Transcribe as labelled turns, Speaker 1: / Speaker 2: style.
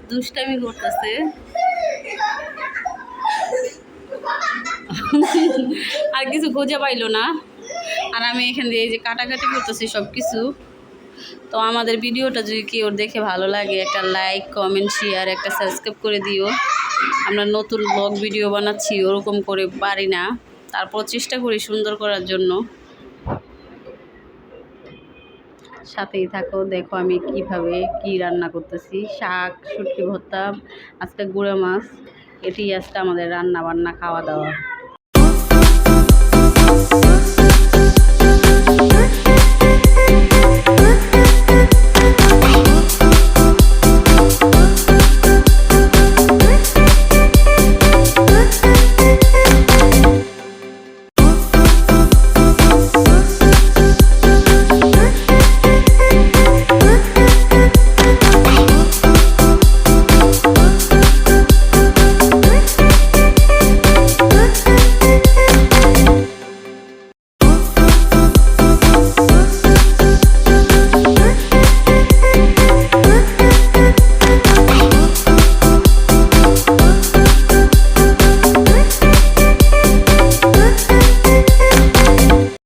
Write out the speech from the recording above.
Speaker 1: দুষ্টামি করতেছে। আর কিছু খুঁজে পাইলো না। আর আমি এখান দিয়ে এই যে কাটাকাটি করতেছি সব কিছু। তো আমাদের ভিডিওটা যদি কেউ দেখে ভালো লাগে, একটা লাইক, কমেন্ট, শেয়ার, একটা সাবস্ক্রাইব করে দিও। আমরা নতুন ব্লগ ভিডিও বানাচ্ছি, ওরকম করে পারি না, তারপর চেষ্টা করি সুন্দর করার জন্য। সাথেই থাকো, দেখো আমি কিভাবে কি রান্না করতেছি। শাক, শুটকি ভর্তা, আজকে গুঁড়া মাছ, এটি আজকে আমাদের রান্না বান্না খাওয়া দাওয়া।